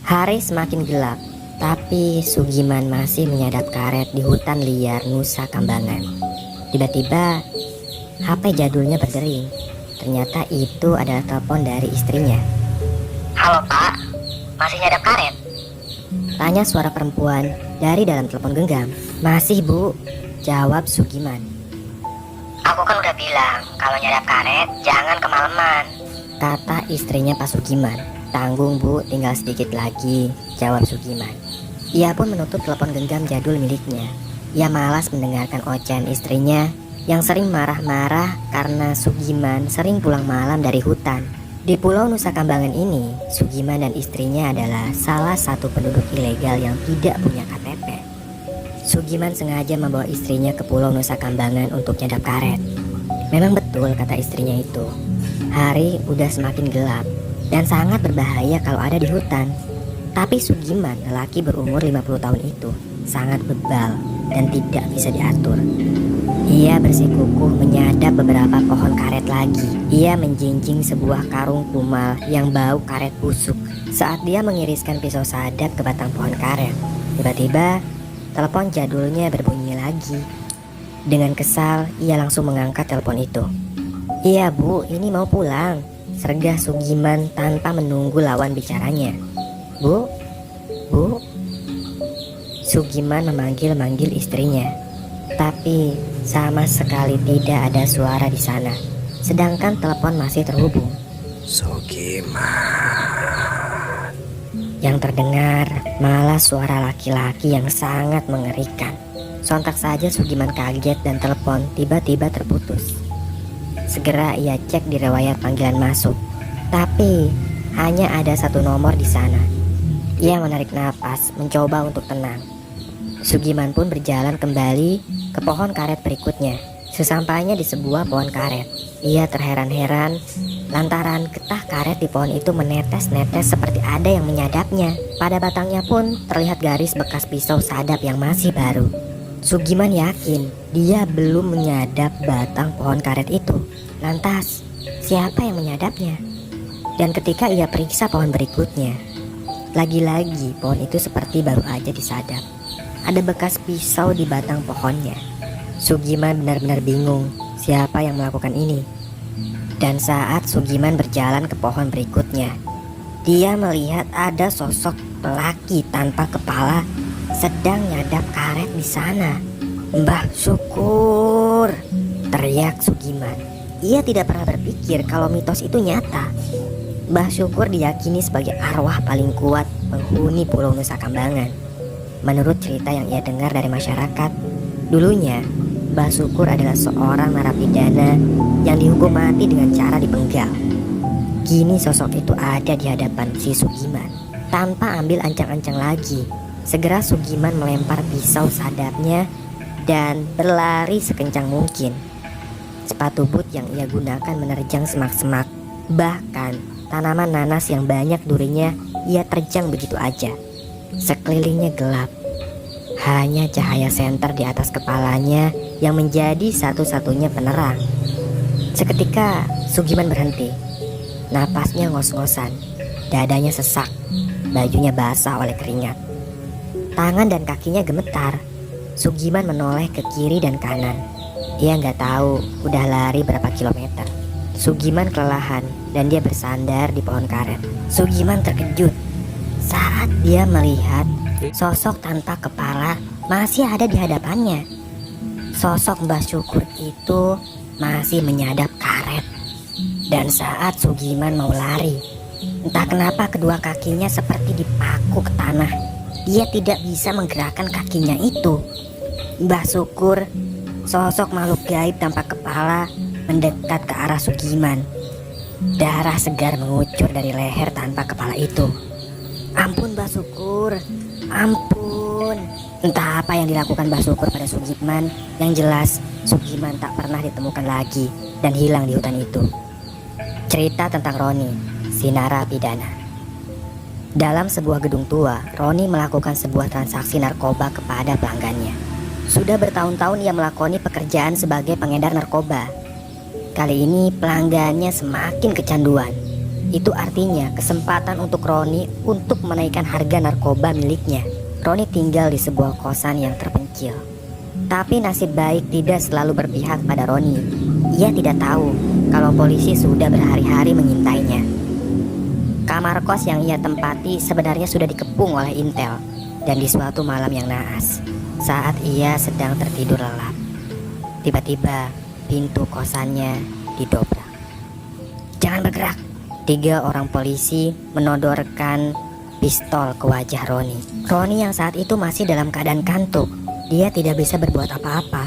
Hari semakin gelap, tapi Sugiman masih menyadap karet di hutan liar Nusa Kambangan. Tiba-tiba, HP jadulnya berdering. Ternyata itu adalah telepon dari istrinya. Halo Pak, masih nyadap karet? Tanya suara perempuan dari dalam telepon genggam. Masih Bu, jawab Sugiman. Aku kan udah bilang kalau nyadap karet jangan kemalaman, Kata istrinya Pak Sugiman. Tanggung Bu, tinggal sedikit lagi, jawab Sugiman. Ia pun menutup telepon genggam jadul miliknya. Ia malas mendengarkan ocehan istrinya yang sering marah-marah karena Sugiman sering pulang malam dari hutan. Di Pulau Nusa Kambangan ini, Sugiman dan istrinya adalah salah satu penduduk ilegal yang tidak punya KTP. Sugiman sengaja membawa istrinya ke Pulau Nusa Kambangan untuk nyadap karet. Memang betul kata istrinya itu. Hari udah semakin gelap dan sangat berbahaya kalau ada di hutan. Tapi Sugiman, lelaki berumur 50 tahun itu, sangat bebal dan tidak bisa diatur. Ia bersikukuh menyadap beberapa pohon karet lagi. Ia menjinjing sebuah karung kumal yang bau karet busuk saat dia mengiriskan pisau sadap ke batang pohon karet. Tiba-tiba, telepon jadulnya berbunyi lagi. Dengan kesal, ia langsung mengangkat telepon itu. Iya Bu, ini mau pulang, sergah Sugiman tanpa menunggu lawan bicaranya. Bu, Bu. Sugiman memanggil-manggil istrinya, tapi sama sekali tidak ada suara di sana. Sedangkan telepon masih terhubung. Sugiman. Yang terdengar malah suara laki-laki yang sangat mengerikan. Sontak saja Sugiman kaget dan telepon tiba-tiba terputus. Segera ia cek di riwayat panggilan masuk, tapi hanya ada satu nomor di sana. Ia menarik napas, mencoba untuk tenang. Sugiman pun berjalan kembali ke pohon karet berikutnya. Sesampainya di sebuah pohon karet, ia terheran-heran lantaran getah karet di pohon itu menetes-netes seperti ada yang menyadapnya. Pada batangnya pun terlihat garis bekas pisau sadap yang masih baru. Sugiman yakin dia belum menyadap batang pohon karet itu. Lantas, siapa yang menyadapnya? Dan ketika ia periksa pohon berikutnya, lagi-lagi pohon itu seperti baru aja disadap. Ada bekas pisau di batang pohonnya. Sugiman benar-benar bingung siapa yang melakukan ini. Dan saat Sugiman berjalan ke pohon berikutnya, dia melihat ada sosok lelaki tanpa kepala sedang nyadap karet di sana. Mbah Syukur, teriak Sugiman. Ia tidak pernah berpikir kalau mitos itu nyata. Mbah Syukur diyakini sebagai arwah paling kuat penghuni Pulau Nusa Kambangan. Menurut cerita yang ia dengar dari masyarakat, dulunya Mbah Syukur adalah seorang narapidana yang dihukum mati dengan cara dipenggal. Kini sosok itu ada di hadapan si Sugiman. Tanpa ambil ancang-ancang lagi, segera Sugiman melempar pisau sadapnya dan berlari sekencang mungkin. Sepatu boot yang ia gunakan menerjang semak-semak. Bahkan tanaman nanas yang banyak durinya ia terjang begitu aja. Sekelilingnya gelap. Hanya cahaya senter di atas kepalanya yang menjadi satu-satunya penerang. Seketika Sugiman berhenti. Napasnya ngos-ngosan. Dadanya sesak. Bajunya basah oleh keringat. Tangan dan kakinya gemetar. Sugiman menoleh ke kiri dan kanan. Dia nggak tahu udah lari berapa kilometer. Sugiman kelelahan dan dia bersandar di pohon karet. Sugiman terkejut saat dia melihat sosok tanpa kepala masih ada di hadapannya. Sosok Mbah Syukur itu masih menyadap karet. Dan saat Sugiman mau lari, entah kenapa kedua kakinya seperti dipaku ke tanah. Dia tidak bisa menggerakkan kakinya itu. Mbah Syukur, sosok makhluk gaib tanpa kepala, mendekat ke arah Sugiman. Darah segar mengucur dari leher tanpa kepala itu. Ampun Mbah Syukur, ampun. Entah apa yang dilakukan Mbah Syukur pada Sugiman. Yang jelas Sugiman tak pernah ditemukan lagi dan hilang di hutan itu. Cerita tentang Roni, si narapidana. Dalam sebuah gedung tua, Roni melakukan sebuah transaksi narkoba kepada pelanggannya. Sudah bertahun-tahun ia melakoni pekerjaan sebagai pengedar narkoba. Kali ini pelanggannya semakin kecanduan. Itu artinya kesempatan untuk Roni untuk menaikkan harga narkoba miliknya. Roni tinggal di sebuah kosan yang terpencil. Tapi nasib baik tidak selalu berpihak pada Roni. Ia tidak tahu kalau polisi sudah berhari-hari mengintainya. Kamar kos yang ia tempati sebenarnya sudah dikepung oleh intel. Dan di suatu malam yang naas, saat ia sedang tertidur lelap, tiba-tiba pintu kosannya didobrak. "Jangan bergerak!" 3 orang polisi menodorkan pistol ke wajah Roni. Roni yang saat itu masih dalam keadaan kantuk. Dia tidak bisa berbuat apa-apa.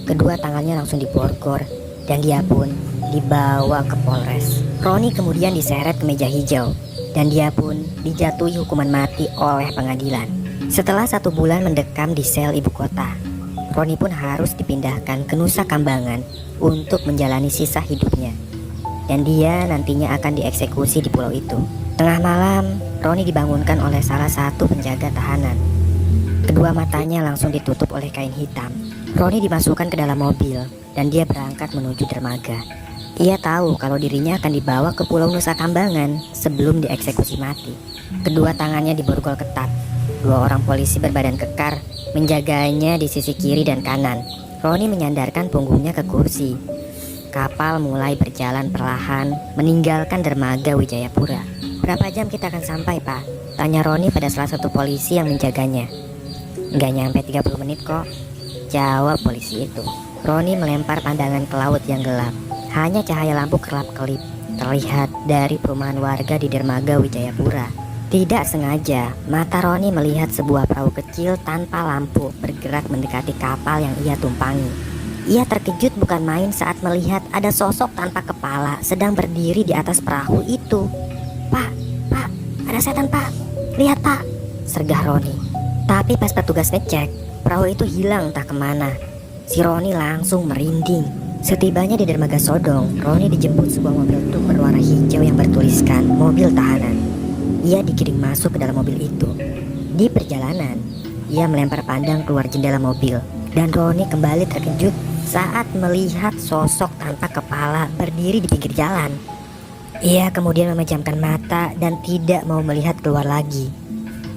Kedua tangannya langsung diborgol dan dia pun dibawa ke Polres. Roni kemudian diseret ke meja hijau dan dia pun dijatuhi hukuman mati oleh pengadilan. Setelah 1 bulan mendekam di sel ibu kota, Roni pun harus dipindahkan ke Nusa Kambangan untuk menjalani sisa hidupnya. Dan dia nantinya akan dieksekusi di pulau itu. Tengah malam, Roni dibangunkan oleh salah satu penjaga tahanan. Kedua matanya langsung ditutup oleh kain hitam. Roni dimasukkan ke dalam mobil dan dia berangkat menuju dermaga. Ia tahu kalau dirinya akan dibawa ke pulau Nusa Kambangan sebelum dieksekusi mati. Kedua tangannya diborgol ketat. 2 orang polisi berbadan kekar menjaganya di sisi kiri dan kanan. Roni menyandarkan punggungnya ke kursi. Kapal mulai berjalan perlahan meninggalkan dermaga Wijayapura. "Berapa jam kita akan sampai, Pak?" tanya Roni pada salah satu polisi yang menjaganya. "Nggak nyampe 30 menit kok," jawab polisi itu. Roni melempar pandangan ke laut yang gelap. Hanya cahaya lampu kerlap-kelip terlihat dari perumahan warga di dermaga Wijayapura. Tidak sengaja, mata Roni melihat sebuah perahu kecil tanpa lampu bergerak mendekati kapal yang ia tumpangi. Ia terkejut bukan main saat melihat ada sosok tanpa kepala sedang berdiri di atas perahu itu. Pak, ada setan, Pak. Lihat, Pak," sergah Roni. Tapi pas petugas ngecek, perahu itu hilang entah kemana. Si Roni langsung merinding. Setibanya di dermaga Sodong, Roni dijemput sebuah mobil truk berwarna hijau yang bertuliskan mobil tahanan. Ia digiring masuk ke dalam mobil itu. Di perjalanan, ia melempar pandang keluar jendela mobil. Dan Roni kembali terkejut saat melihat sosok tanpa kepala berdiri di pinggir jalan. Ia kemudian memejamkan mata dan tidak mau melihat keluar lagi.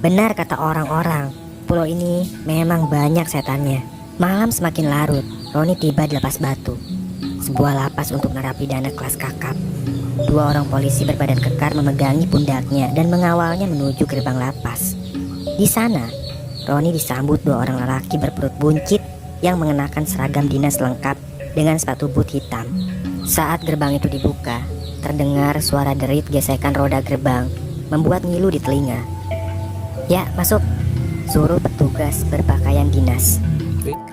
Benar kata orang-orang, pulau ini memang banyak setannya. Malam semakin larut, Roni tiba di Lapas Batu, sebuah lapas untuk narapidana kelas kakap. 2 orang polisi berbadan kekar memegangi pundaknya dan mengawalnya menuju gerbang lapas. Di sana, Roni disambut 2 orang lelaki berperut buncit yang mengenakan seragam dinas lengkap dengan sepatu boot hitam. Saat gerbang itu dibuka, terdengar suara derit gesekan roda gerbang membuat ngilu di telinga. "Ya, masuk," suruh petugas berpakaian dinas.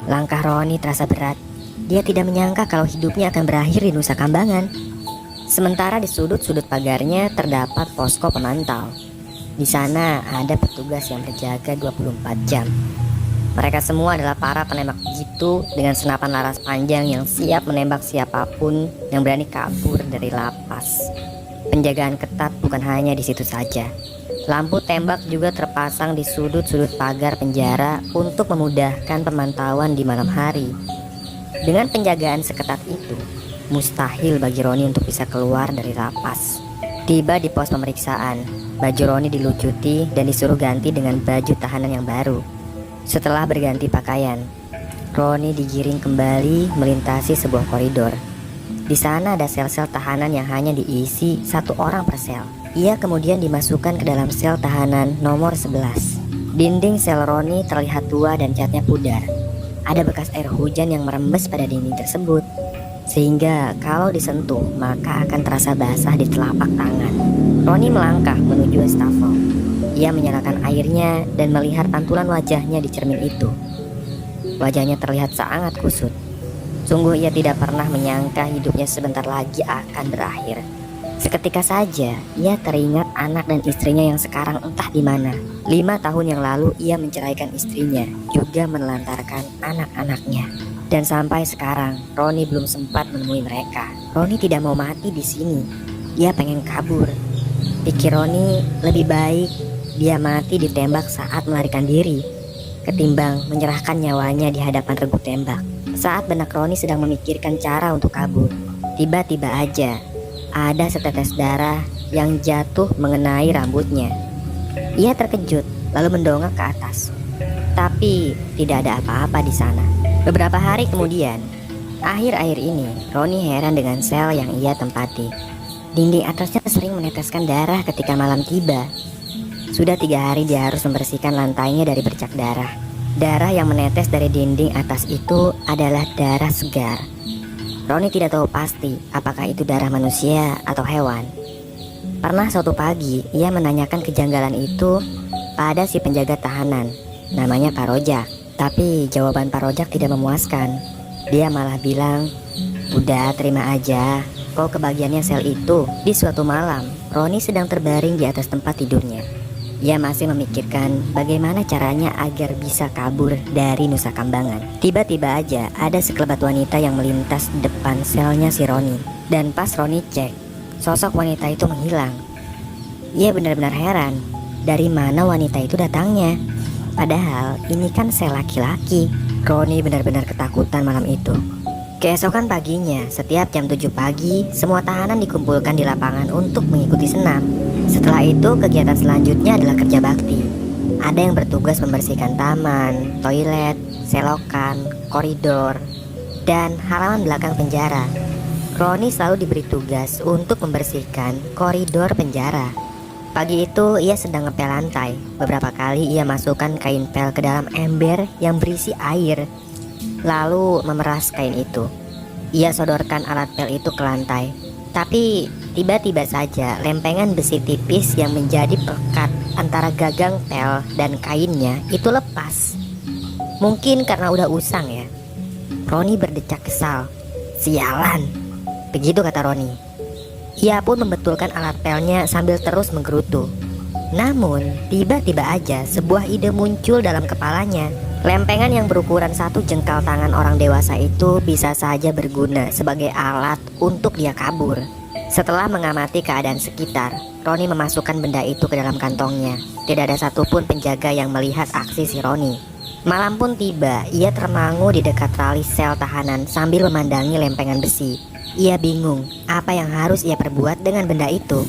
Langkah Roni terasa berat. Dia tidak menyangka kalau hidupnya akan berakhir di Nusa Kambangan. Sementara di sudut-sudut pagarnya terdapat posko pemantau. Di sana ada petugas yang berjaga 24 jam. Mereka semua adalah para penembak jitu dengan senapan laras panjang yang siap menembak siapapun yang berani kabur dari lapas. Penjagaan ketat bukan hanya di situ saja. Lampu tembak juga terpasang di sudut-sudut pagar penjara untuk memudahkan pemantauan di malam hari. Dengan penjagaan seketat itu, mustahil bagi Roni untuk bisa keluar dari lapas. Tiba di pos pemeriksaan, baju Roni dilucuti dan disuruh ganti dengan baju tahanan yang baru. Setelah berganti pakaian, Roni digiring kembali melintasi sebuah koridor. Di sana ada sel-sel tahanan yang hanya diisi 1 orang per sel. Ia kemudian dimasukkan ke dalam sel tahanan nomor 11. Dinding sel Roni terlihat tua dan catnya pudar. Ada bekas air hujan yang merembes pada dinding tersebut, sehingga kalau disentuh maka akan terasa basah di telapak tangan. Roni melangkah menuju wastafel. Ia menyalakan airnya dan melihat pantulan wajahnya di cermin itu. Wajahnya terlihat sangat kusut. Sungguh ia tidak pernah menyangka hidupnya sebentar lagi akan berakhir. Seketika saja ia teringat anak dan istrinya yang sekarang entah di mana. 5 tahun yang lalu ia menceraikan istrinya, juga menelantarkan anak-anaknya. Dan sampai sekarang Roni belum sempat menemui mereka. Roni tidak mau mati di sini. Ia pengen kabur. Pikir Roni, lebih baik dia mati ditembak saat melarikan diri ketimbang menyerahkan nyawanya di hadapan regu tembak. Saat benak Roni sedang memikirkan cara untuk kabur, tiba-tiba aja ada setetes darah yang jatuh mengenai rambutnya. Ia terkejut lalu mendongak ke atas. Tapi tidak ada apa-apa di sana. Beberapa hari kemudian, akhir-akhir ini Roni heran dengan sel yang ia tempati. Dinding atasnya sering meneteskan darah ketika malam tiba. Sudah 3 hari dia harus membersihkan lantainya dari bercak darah. Darah yang menetes dari dinding atas itu adalah darah segar. Roni tidak tahu pasti apakah itu darah manusia atau hewan. Pernah suatu pagi ia menanyakan kejanggalan itu pada si penjaga tahanan, namanya Pak Rojak. Tapi jawaban Pak Rojak tidak memuaskan. Dia malah bilang, "Udah terima aja, kau kebagiannya sel itu." Di suatu malam, Roni sedang terbaring di atas tempat tidurnya. Ia masih memikirkan bagaimana caranya agar bisa kabur dari Nusa Kambangan. Tiba-tiba aja ada sekelebat wanita yang melintas depan selnya si Roni. Dan pas Roni cek, sosok wanita itu menghilang. Ia benar-benar heran, dari mana wanita itu datangnya? Padahal ini kan sel laki-laki. Roni benar-benar ketakutan malam itu. Keesokan paginya, setiap jam 7 pagi, semua tahanan dikumpulkan di lapangan untuk mengikuti senam. Setelah itu, kegiatan selanjutnya adalah kerja bakti. Ada yang bertugas membersihkan taman, toilet, selokan, koridor, dan halaman belakang penjara. Roni selalu diberi tugas untuk membersihkan koridor penjara. Pagi itu ia sedang ngepel lantai. Beberapa kali ia masukkan kain pel ke dalam ember yang berisi air, lalu memeras kain itu. Ia sodorkan alat pel itu ke lantai. Tapi tiba-tiba saja lempengan besi tipis yang menjadi pekat antara gagang pel dan kainnya itu lepas. Mungkin karena udah usang ya. Roni berdecak kesal. "Sialan," begitu kata Roni. Ia pun membetulkan alat pelnya sambil terus menggerutu. Namun tiba-tiba aja sebuah ide muncul dalam kepalanya. Lempengan yang berukuran 1 jengkal tangan orang dewasa itu bisa saja berguna sebagai alat untuk dia kabur. Setelah mengamati keadaan sekitar, Roni memasukkan benda itu ke dalam kantongnya. Tidak ada satupun penjaga yang melihat aksi si Roni. Malam pun tiba, ia termangu di dekat tali sel tahanan sambil memandangi lempengan besi. Ia bingung apa yang harus ia perbuat dengan benda itu.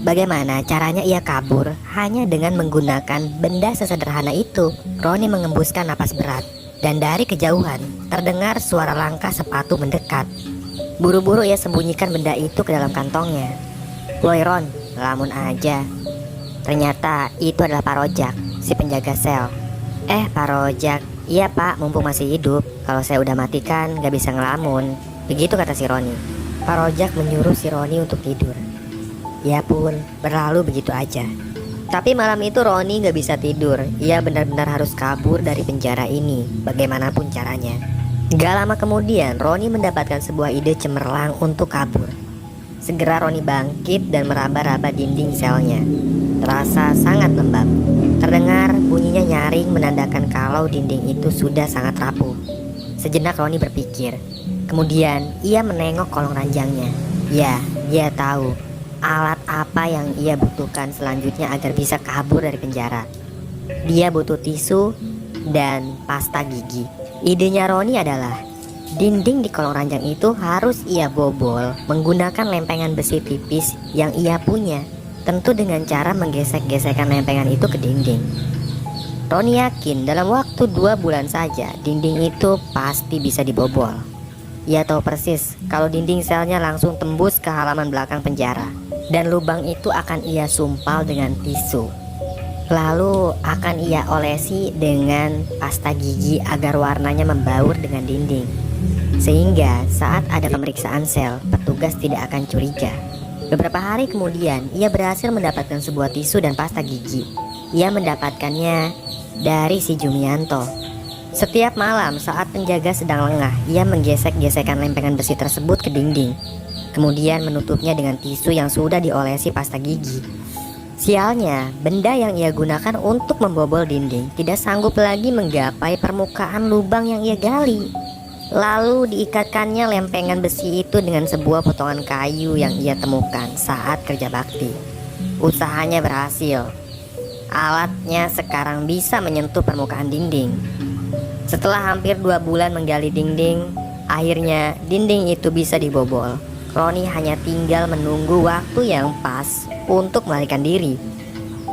Bagaimana caranya ia kabur hanya dengan menggunakan benda sesederhana itu? Roni mengembuskan napas berat, dan dari kejauhan terdengar suara langkah sepatu mendekat. Buru-buru ia sembunyikan benda itu ke dalam kantongnya. "Woi Ron, lamun aja." Ternyata itu adalah Pak Rojak, si penjaga sel. Pak Rojak, iya Pak, mumpung masih hidup. Kalau saya udah matikan gak bisa ngelamun." Begitu kata si Roni. Pak Rojak menyuruh si Roni untuk tidur. Ia pun berlalu begitu aja. Tapi malam itu Roni gak bisa tidur. Ia benar-benar harus kabur dari penjara ini, bagaimanapun caranya. Gak lama kemudian Roni mendapatkan sebuah ide cemerlang untuk kabur. Segera Roni bangkit dan meraba-raba dinding selnya. Terasa sangat lembab. Terdengar bunyinya nyaring menandakan kalau dinding itu sudah sangat rapuh. Sejenak Roni berpikir. Kemudian ia menengok kolong ranjangnya. Ya, dia tahu alat apa yang ia butuhkan selanjutnya agar bisa kabur dari penjara. Dia butuh tisu dan pasta gigi. Idenya Roni adalah dinding di kolong ranjang itu harus ia bobol menggunakan lempengan besi tipis yang ia punya. Tentu dengan cara menggesek-gesekkan lempengan itu ke dinding. Roni yakin dalam waktu 2 bulan saja dinding itu pasti bisa dibobol. Ia tahu persis kalau dinding selnya langsung tembus ke halaman belakang penjara. Dan lubang itu akan ia sumpal dengan tisu. Lalu akan ia olesi dengan pasta gigi agar warnanya membaur dengan dinding. Sehingga saat ada pemeriksaan sel, petugas tidak akan curiga. Beberapa hari kemudian, ia berhasil mendapatkan sebuah tisu dan pasta gigi. Ia mendapatkannya dari si Jumianto. Setiap malam saat penjaga sedang lengah, ia menggesek-gesekkan lempengan besi tersebut ke dinding. Kemudian menutupnya dengan tisu yang sudah diolesi pasta gigi. Sialnya, benda yang ia gunakan untuk membobol dinding tidak sanggup lagi menggapai permukaan lubang yang ia gali. Lalu diikatkannya lempengan besi itu dengan sebuah potongan kayu yang ia temukan saat kerja bakti. Usahanya berhasil. Alatnya sekarang bisa menyentuh permukaan dinding. Setelah hampir 2 bulan menggali dinding, akhirnya dinding itu bisa dibobol. Roni hanya tinggal menunggu waktu yang pas untuk melarikan diri.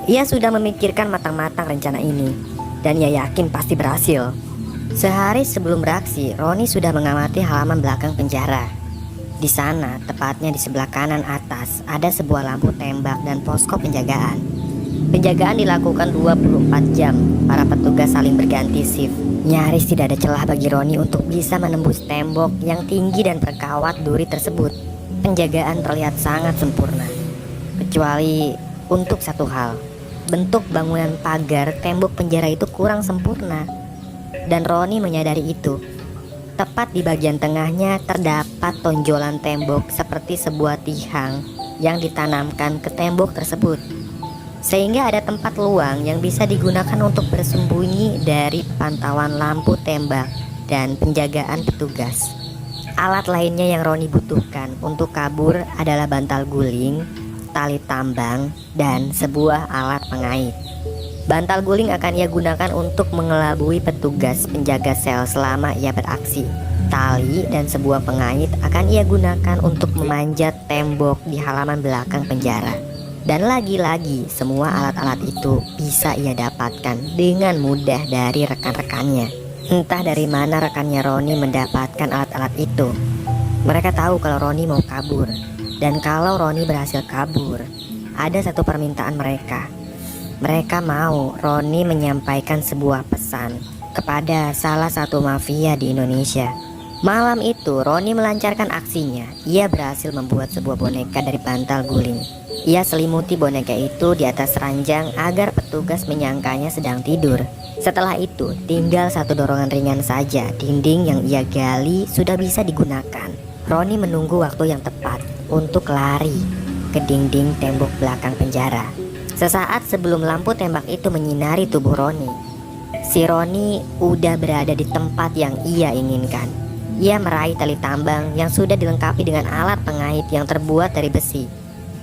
Ia sudah memikirkan matang-matang rencana ini, dan ia yakin pasti berhasil. Sehari sebelum beraksi, Roni sudah mengamati halaman belakang penjara. Di sana, tepatnya di sebelah kanan atas, ada sebuah lampu tembak dan posko penjagaan. Penjagaan dilakukan 24 jam, para petugas saling berganti shift. Nyaris tidak ada celah bagi Roni untuk bisa menembus tembok yang tinggi dan berkawat duri tersebut. Penjagaan terlihat sangat sempurna, kecuali untuk satu hal. Bentuk bangunan pagar tembok penjara itu kurang sempurna, dan Roni menyadari itu. Tepat di bagian tengahnya terdapat tonjolan tembok seperti sebuah tiang yang ditanamkan ke tembok tersebut, sehingga ada tempat luang yang bisa digunakan untuk bersembunyi dari pantauan lampu tembak dan penjagaan petugas. Alat lainnya yang Roni butuhkan untuk kabur adalah bantal guling, tali tambang, dan sebuah alat pengait. Bantal guling akan ia gunakan untuk mengelabui petugas penjaga sel selama ia beraksi. Tali dan sebuah pengait akan ia gunakan untuk memanjat tembok di halaman belakang penjara. Dan lagi-lagi semua alat-alat itu bisa ia dapatkan dengan mudah dari rekan-rekannya. Entah dari mana rekannya Roni mendapatkan alat-alat itu. Mereka tahu kalau Roni mau kabur. Dan kalau Roni berhasil kabur, ada satu permintaan mereka. Mereka mau Roni menyampaikan sebuah pesan kepada salah satu mafia di Indonesia. Malam itu Roni melancarkan aksinya. Ia berhasil membuat sebuah boneka dari bantal guling. Ia selimuti boneka itu di atas ranjang agar petugas menyangkanya sedang tidur. Setelah itu tinggal satu dorongan ringan saja. Dinding yang ia gali sudah bisa digunakan. Roni menunggu waktu yang tepat untuk lari ke dinding tembok belakang penjara. Sesaat sebelum lampu tembak itu menyinari tubuh Roni, si Roni udah berada di tempat yang ia inginkan. Ia meraih tali tambang yang sudah dilengkapi dengan alat pengait yang terbuat dari besi.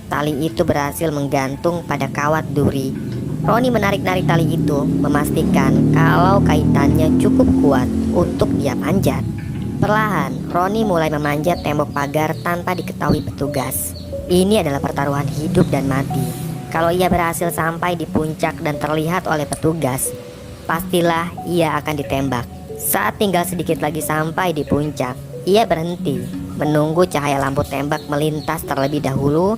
Tali itu berhasil menggantung pada kawat duri. Roni menarik-narik tali itu, memastikan kalau kaitannya cukup kuat untuk dia panjat. Perlahan, Roni mulai memanjat tembok pagar tanpa diketahui petugas. Ini adalah pertaruhan hidup dan mati. Kalau ia berhasil sampai di puncak dan terlihat oleh petugas, pastilah ia akan ditembak. Saat tinggal sedikit lagi sampai di puncak, ia berhenti, menunggu cahaya lampu tembak melintas terlebih dahulu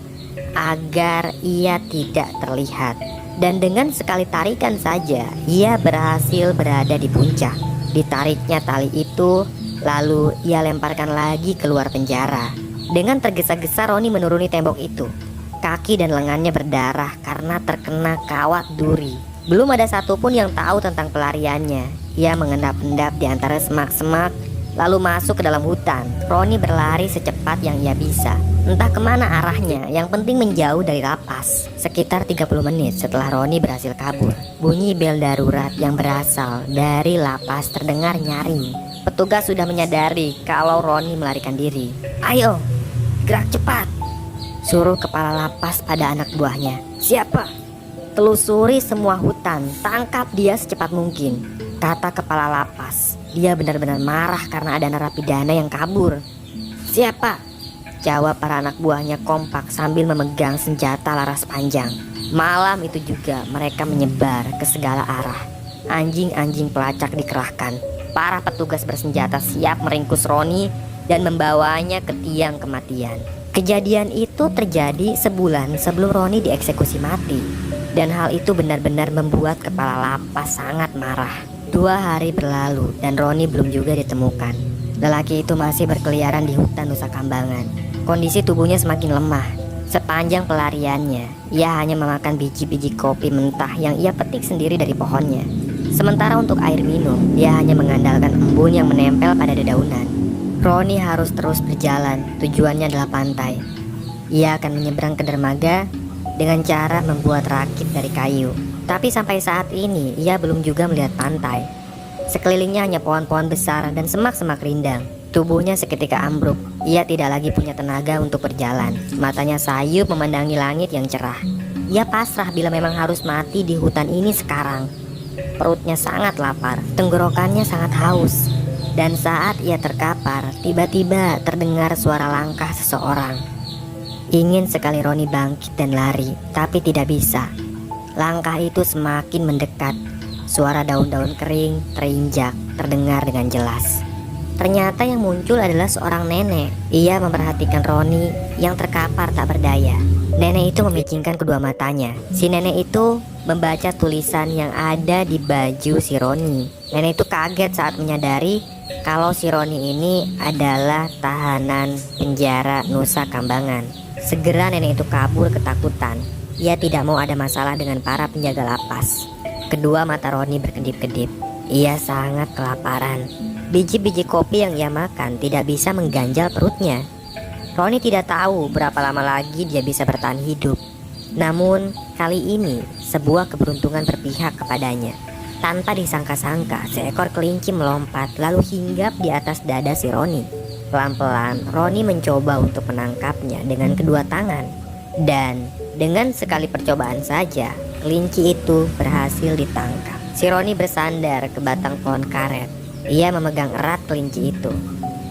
agar ia tidak terlihat. Dan dengan sekali tarikan saja, ia berhasil berada di puncak. Ditariknya tali itu, lalu ia lemparkan lagi keluar penjara. Dengan tergesa-gesa Roni menuruni tembok itu. Kaki dan lengannya berdarah karena terkena kawat duri. Belum ada satupun yang tahu tentang pelariannya. Ia mengendap-endap di antara semak-semak, lalu masuk ke dalam hutan. Roni berlari secepat yang ia bisa. Entah kemana arahnya, yang penting menjauh dari lapas. Sekitar 30 menit setelah Roni berhasil kabur, bunyi bel darurat yang berasal dari lapas terdengar nyaring. Petugas sudah menyadari kalau Roni melarikan diri. "Ayo, gerak cepat," suruh kepala lapas pada anak buahnya. "Siapa? Telusuri semua hutan, tangkap dia secepat mungkin," kata kepala lapas. Dia benar-benar marah karena ada narapidana yang kabur. "Siapa?" jawab para anak buahnya kompak sambil memegang senjata laras panjang. Malam itu juga mereka menyebar ke segala arah. Anjing-anjing pelacak dikerahkan. Para petugas bersenjata siap meringkus Roni dan membawanya ke tiang kematian. Kejadian itu terjadi sebulan sebelum Roni dieksekusi mati. Dan hal itu benar-benar membuat kepala lapas sangat marah. 2 hari berlalu dan Roni belum juga ditemukan. Lelaki itu masih berkeliaran di hutan Nusa Kambangan. Kondisi tubuhnya semakin lemah. Sepanjang pelariannya, ia hanya memakan biji-biji kopi mentah yang ia petik sendiri dari pohonnya. Sementara untuk air minum, dia hanya mengandalkan embun yang menempel pada dedaunan. Roni harus terus berjalan, tujuannya adalah pantai. Ia akan menyeberang ke dermaga dengan cara membuat rakit dari kayu. Tapi sampai saat ini, ia belum juga melihat pantai. Sekelilingnya hanya pohon-pohon besar dan semak-semak rindang. Tubuhnya seketika ambruk. Ia tidak lagi punya tenaga untuk berjalan. Matanya sayu memandangi langit yang cerah. Ia pasrah bila memang harus mati di hutan ini sekarang. Perutnya sangat lapar, tenggorokannya sangat haus. Dan saat ia terkapar, tiba-tiba terdengar suara langkah seseorang. Ingin sekali Roni bangkit dan lari, tapi tidak bisa. Langkah itu semakin mendekat. Suara daun-daun kering terinjak terdengar dengan jelas. Ternyata yang muncul adalah seorang nenek. Ia memperhatikan Roni yang terkapar tak berdaya. Nenek itu memicingkan kedua matanya. Si nenek itu membaca tulisan yang ada di baju si Roni. Nenek itu kaget saat menyadari kalau si Roni ini adalah tahanan penjara Nusa Kambangan. Segera nenek itu kabur ketakutan. Ia tidak mau ada masalah dengan para penjaga lapas. Kedua mata Roni berkedip-kedip. Ia sangat kelaparan. Biji-biji kopi yang ia makan tidak bisa mengganjal perutnya. Roni tidak tahu berapa lama lagi dia bisa bertahan hidup. Namun kali ini sebuah keberuntungan berpihak kepadanya. Tanpa disangka-sangka, seekor kelinci melompat lalu hinggap di atas dada si Roni. Pelan-pelan Roni mencoba untuk menangkapnya dengan kedua tangan. Dan dengan sekali percobaan saja, kelinci itu berhasil ditangkap. Si Roni bersandar ke batang pohon karet. Ia memegang erat kelinci itu.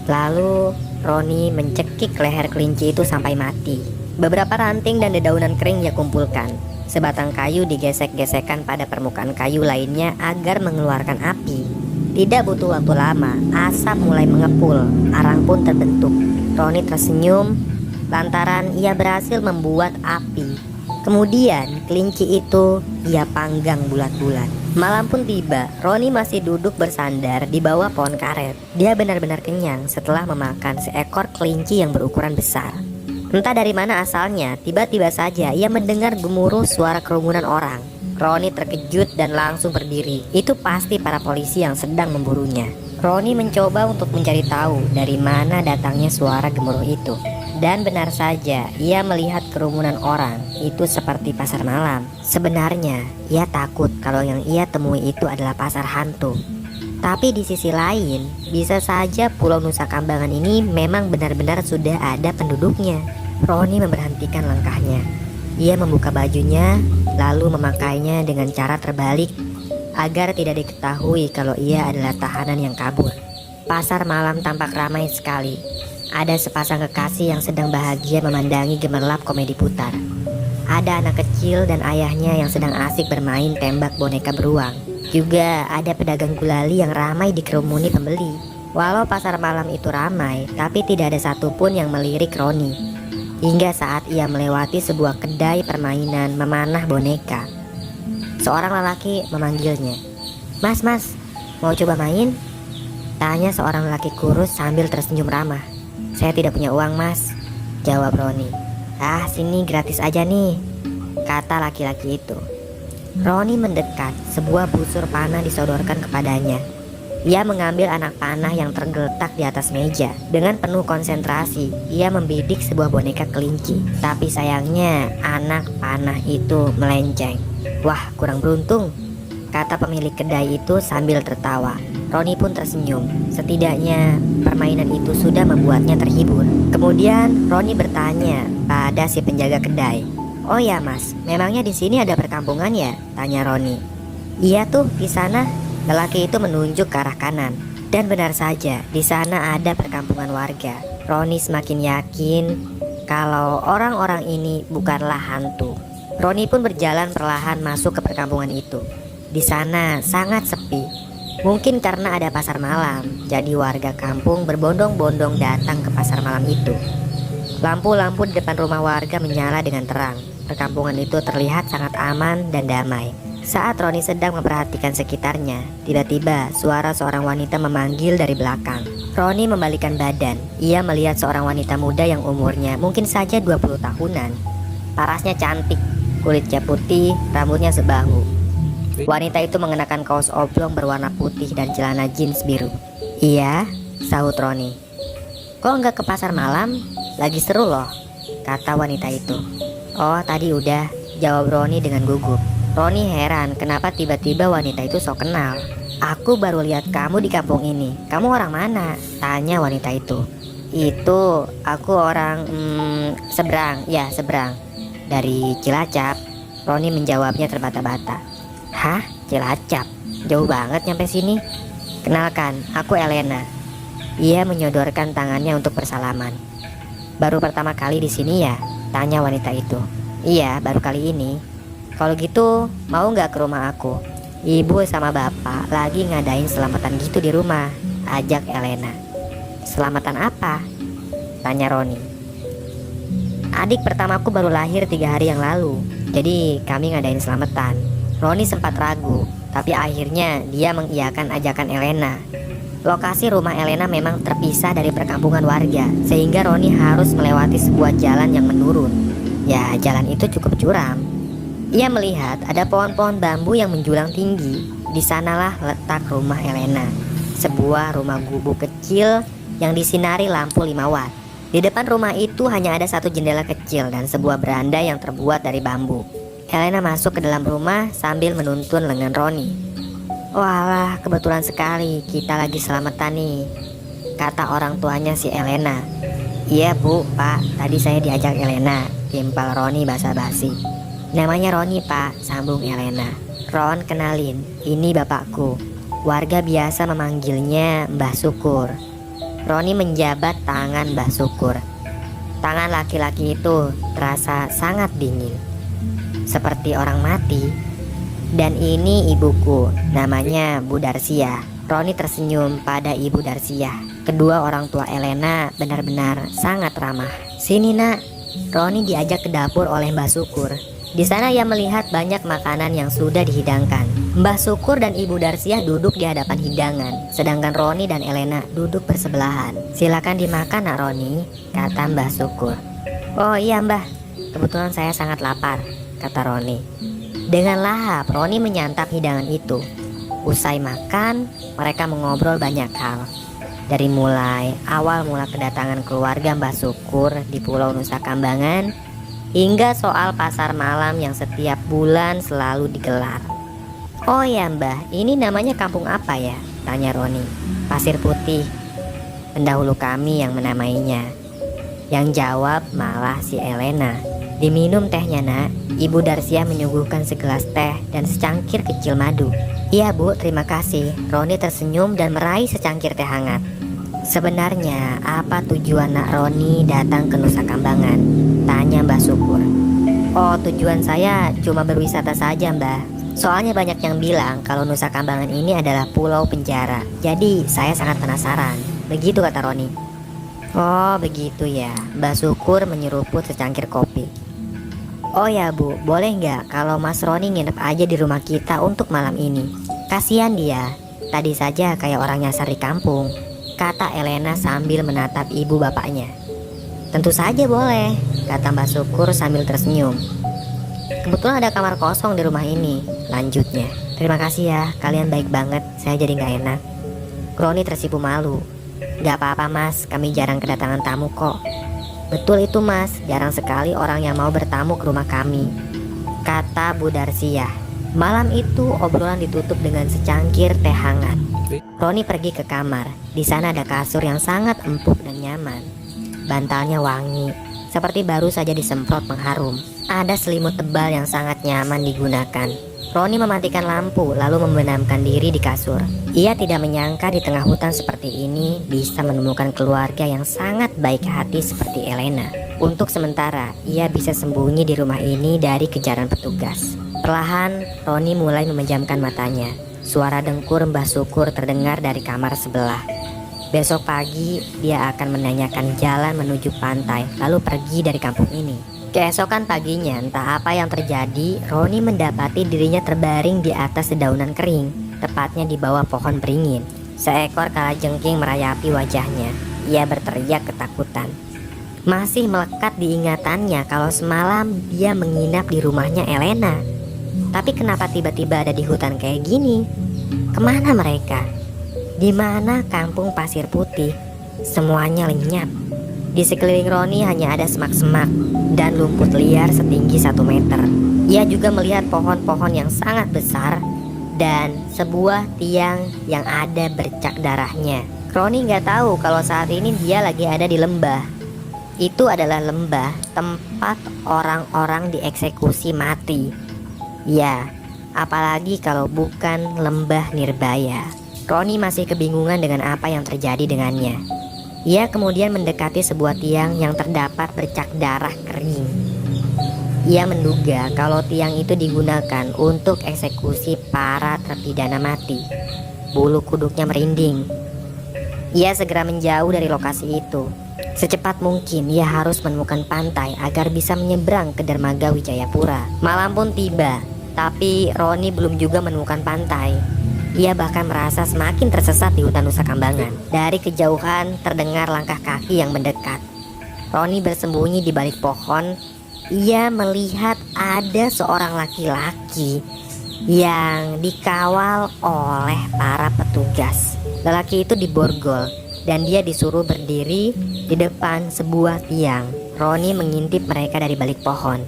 Lalu Roni mencekik leher kelinci itu sampai mati. Beberapa ranting dan dedaunan kering ia kumpulkan. Sebatang kayu digesek-gesekkan pada permukaan kayu lainnya agar mengeluarkan api. Tidak butuh waktu lama, asap mulai mengepul, arang pun terbentuk. Roni tersenyum lantaran ia berhasil membuat api. Kemudian kelinci itu ia panggang bulat-bulat. Malam pun tiba. Roni masih duduk bersandar di bawah pohon karet. Dia benar-benar kenyang setelah memakan seekor kelinci yang berukuran besar. Entah dari mana asalnya, tiba-tiba saja ia mendengar gemuruh suara kerumunan orang. Roni terkejut dan langsung berdiri. Itu pasti para polisi yang sedang memburunya. Roni mencoba untuk mencari tahu dari mana datangnya suara gemuruh itu. Dan benar saja, ia melihat kerumunan orang itu seperti pasar malam. Sebenarnya, ia takut kalau yang ia temui itu adalah pasar hantu. Tapi di sisi lain, bisa saja Pulau Nusa Kambangan ini memang benar-benar sudah ada penduduknya. Roni memberhentikan langkahnya. Ia membuka bajunya, lalu memakainya dengan cara terbalik agar tidak diketahui kalau ia adalah tahanan yang kabur. Pasar malam tampak ramai sekali. Ada sepasang kekasih yang sedang bahagia memandangi gemerlap komedi putar. Ada anak kecil dan ayahnya yang sedang asik bermain tembak boneka beruang. Juga ada pedagang gulali yang ramai dikerumuni pembeli. Walau pasar malam itu ramai, tapi tidak ada satupun yang melirik Roni. Hingga saat ia melewati sebuah kedai permainan memanah boneka. Seorang lelaki memanggilnya. "Mas, mau coba main?" Tanya seorang lelaki kurus sambil tersenyum ramah. "Saya tidak punya uang, Mas," jawab Roni. "Ah, sini gratis aja nih," kata laki-laki itu. Roni mendekat. Sebuah busur panah disodorkan kepadanya. Ia mengambil anak panah yang tergeletak di atas meja. Dengan penuh konsentrasi, ia membidik sebuah boneka kelinci. Tapi sayangnya, anak panah itu melenceng. "Wah, kurang beruntung," kata pemilik kedai itu sambil tertawa. Roni pun tersenyum. Setidaknya permainan itu sudah membuatnya terhibur. Kemudian Roni bertanya pada si penjaga kedai. "Oh ya Mas, memangnya di sini ada perkampungan ya?" tanya Roni. "Iya tuh, di sana." Lelaki itu menunjuk ke arah kanan. Dan benar saja, di sana ada perkampungan warga. Roni semakin yakin kalau orang-orang ini bukanlah hantu. Roni pun berjalan perlahan masuk ke perkampungan itu. Di sana sangat sepi. Mungkin karena ada pasar malam, jadi warga kampung berbondong-bondong datang ke pasar malam itu. Lampu-lampu di depan rumah warga menyala dengan terang. Perkampungan itu terlihat sangat aman dan damai. Saat Roni sedang memperhatikan sekitarnya, tiba-tiba suara seorang wanita memanggil dari belakang. Roni membalikkan badan. Ia melihat seorang wanita muda yang umurnya mungkin saja 20 tahunan. Parasnya cantik, kulitnya putih, rambutnya sebahu. Wanita itu mengenakan kaos oblong berwarna putih dan celana jeans biru. "Iya," sahut Roni. "Kok enggak ke pasar malam? Lagi seru loh," kata wanita itu. "Oh, tadi udah," jawab Roni dengan gugup. Roni heran kenapa tiba-tiba wanita itu sok kenal. "Aku baru lihat kamu di kampung ini. Kamu orang mana?" tanya wanita itu. "Itu aku orang seberang, ya seberang. Dari Cilacap," Roni menjawabnya terbata-bata. "Hah? Cilacap? Jauh banget nyampe sini." "Kenalkan, aku Elena." Ia menyodorkan tangannya untuk bersalaman. "Baru pertama kali di sini ya?" Tanya wanita itu. Iya, baru kali ini. Kalau gitu, mau nggak ke rumah aku? Ibu sama bapak lagi ngadain selamatan gitu di rumah, ajak Elena. Selamatan apa? Tanya Roni. Adik pertamaku baru lahir 3 hari yang lalu, jadi kami ngadain selamatan. Roni sempat ragu, tapi akhirnya dia mengiyakan ajakan Elena. Lokasi rumah Elena memang terpisah dari perkampungan warga, sehingga Roni harus melewati sebuah jalan yang menurun. Ya, jalan itu cukup curam. Ia melihat ada pohon-pohon bambu yang menjulang tinggi. Di sanalah letak rumah Elena, sebuah rumah gubuk kecil yang disinari lampu 5 watt. Di depan rumah itu hanya ada satu jendela kecil dan sebuah beranda yang terbuat dari bambu. Elena masuk ke dalam rumah sambil menuntun lengan Roni. Walah, kebetulan sekali kita lagi selamatan nih, kata orang tuanya si Elena. Iya bu, pak, tadi saya diajak Elena, timpal Roni basa-basi. Namanya Roni pak, sambung Elena. Ron, kenalin, ini bapakku. Warga biasa memanggilnya Mbah Syukur. Roni menjabat tangan Mbah Syukur. Tangan laki-laki itu terasa sangat dingin, seperti orang mati. Dan ini ibuku, namanya Bu Darsia. Roni tersenyum pada Ibu Darsia. Kedua orang tua Elena benar-benar sangat ramah. Sini nak. Roni diajak ke dapur oleh Mbah Syukur. Di sana ia melihat banyak makanan yang sudah dihidangkan. Mbah Syukur dan Ibu Darsia duduk di hadapan hidangan, sedangkan Roni dan Elena duduk bersebelahan. Silakan dimakan nak Roni, kata Mbah Syukur. Oh iya Mbah, kebetulan saya sangat lapar, kata Roni. Dengan lahap Roni menyantap hidangan itu. Usai makan, mereka mengobrol banyak hal. Dari mulai awal mula kedatangan keluarga Mbah Syukur di Pulau Nusa Kambangan, hingga soal pasar malam yang setiap bulan selalu digelar. Oh ya Mbah, ini namanya kampung apa ya? Tanya Roni. Pasir Putih, pendahulu kami yang menamainya. Yang jawab malah si Elena. Diminum tehnya nak. Ibu Darsia menyuguhkan segelas teh dan secangkir kecil madu. Iya bu, terima kasih. Roni tersenyum dan meraih secangkir teh hangat. Sebenarnya apa tujuan nak Roni datang ke Nusa Kambangan? Tanya Mbah Syukur. Oh, tujuan saya cuma berwisata saja Mbah. Soalnya banyak yang bilang kalau Nusa Kambangan ini adalah pulau penjara. Jadi saya sangat penasaran. Begitu kata Roni. Oh begitu ya. Mbah Syukur menyeruput secangkir kopi. Oh ya bu, boleh nggak kalau Mas Roni nginep aja di rumah kita untuk malam ini? Kasihan dia. Tadi saja kayak orang nyasar di kampung, kata Elena sambil menatap ibu bapaknya. Tentu saja boleh, kata Mbah Syukur sambil tersenyum. Kebetulan ada kamar kosong di rumah ini, lanjutnya. Terima kasih ya, kalian baik banget, saya jadi gak enak. Roni tersipu malu. Gak apa-apa mas, kami jarang kedatangan tamu kok. Betul itu mas, jarang sekali orang yang mau bertamu ke rumah kami, kata Bu Darsia. Malam itu obrolan ditutup dengan secangkir teh hangat. Roni pergi ke kamar. Di sana ada kasur yang sangat empuk dan nyaman. Bantalnya wangi, seperti baru saja disemprot pengharum. Ada selimut tebal yang sangat nyaman digunakan. Roni mematikan lampu lalu membenamkan diri di kasur. Ia tidak menyangka di tengah hutan seperti ini bisa menemukan keluarga yang sangat baik hati seperti Elena. Untuk sementara, ia bisa sembunyi di rumah ini dari kejaran petugas. Perlahan, Roni mulai memejamkan matanya. Suara dengkur Mbah Syukur terdengar dari kamar sebelah. Besok pagi, dia akan menanyakan jalan menuju pantai, lalu pergi dari kampung ini. Keesokan paginya, entah apa yang terjadi, Roni mendapati dirinya terbaring di atas dedaunan kering, tepatnya di bawah pohon beringin. Seekor kalajengking merayapi wajahnya. Ia berteriak ketakutan. Masih melekat di ingatannya kalau semalam dia menginap di rumahnya Elena. Tapi kenapa tiba-tiba ada di hutan kayak gini? Kemana mereka? Di mana kampung Pasir Putih? Semuanya lenyap. Di sekeliling Roni hanya ada semak-semak dan lumpur liar setinggi 1 meter. Ia juga melihat pohon-pohon yang sangat besar dan sebuah tiang yang ada bercak darahnya. Roni nggak tahu kalau saat ini dia lagi ada di lembah. Itu adalah lembah tempat orang-orang dieksekusi mati. Ya, apalagi kalau bukan lembah Nirbaya. Roni masih kebingungan dengan apa yang terjadi dengannya. Ia kemudian mendekati sebuah tiang yang terdapat bercak darah kering. Ia menduga kalau tiang itu digunakan untuk eksekusi para terpidana mati. Bulu kuduknya merinding. Ia segera menjauh dari lokasi itu. Secepat mungkin ia harus menemukan pantai agar bisa menyeberang ke dermaga Wijayapura. Malam pun tiba, tapi Roni belum juga menemukan pantai. Ia bahkan merasa semakin tersesat di hutan Nusa Kambangan. Dari kejauhan terdengar langkah kaki yang mendekat. Roni bersembunyi di balik pohon. Ia melihat ada seorang laki-laki yang dikawal oleh para petugas. Lelaki itu diborgol dan dia disuruh berdiri di depan sebuah tiang. Roni mengintip mereka dari balik pohon.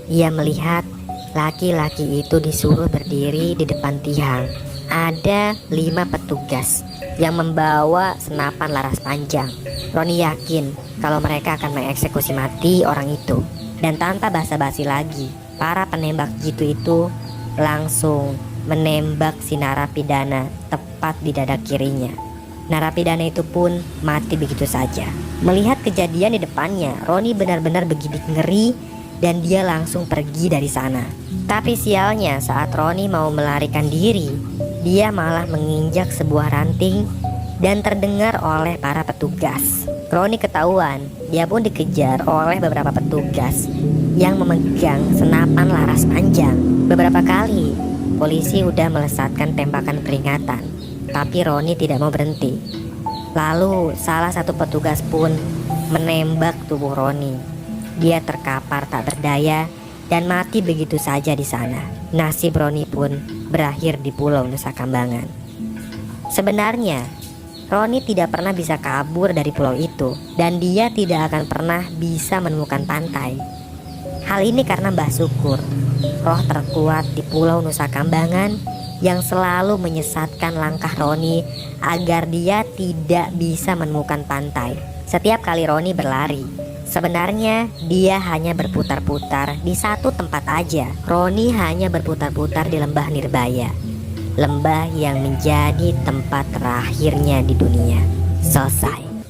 Ia melihat laki-laki itu disuruh berdiri di depan tiang. Ada 5 petugas yang membawa senapan laras panjang. Roni yakin kalau mereka akan mengeksekusi mati orang itu. Dan tanpa basa-basi lagi, para penembak jitu itu langsung menembak si narapidana tepat di dada kirinya. Narapidana itu pun mati begitu saja. Melihat kejadian di depannya, Roni benar-benar begitu ngeri dan dia langsung pergi dari sana. Tapi sialnya saat Roni mau melarikan diri, dia malah menginjak sebuah ranting dan terdengar oleh para petugas. Roni ketahuan, dia pun dikejar oleh beberapa petugas yang memegang senapan laras panjang. Beberapa kali polisi udah melesatkan tembakan peringatan, tapi Roni tidak mau berhenti. Lalu salah satu petugas pun menembak tubuh Roni. Dia terkapar tak berdaya dan mati begitu saja di sana. Nasib Roni pun berakhir di Pulau Nusa Kambangan. Sebenarnya Roni tidak pernah bisa kabur dari pulau itu dan dia tidak akan pernah bisa menemukan pantai. Hal ini karena Mbah Syukur, roh terkuat di Pulau Nusa Kambangan yang selalu menyesatkan langkah Roni agar dia tidak bisa menemukan pantai. Setiap kali Roni berlari, sebenarnya dia hanya berputar-putar di satu tempat aja. Roni hanya berputar-putar di lembah Nirbaya, lembah yang menjadi tempat terakhirnya di dunia. Selesai.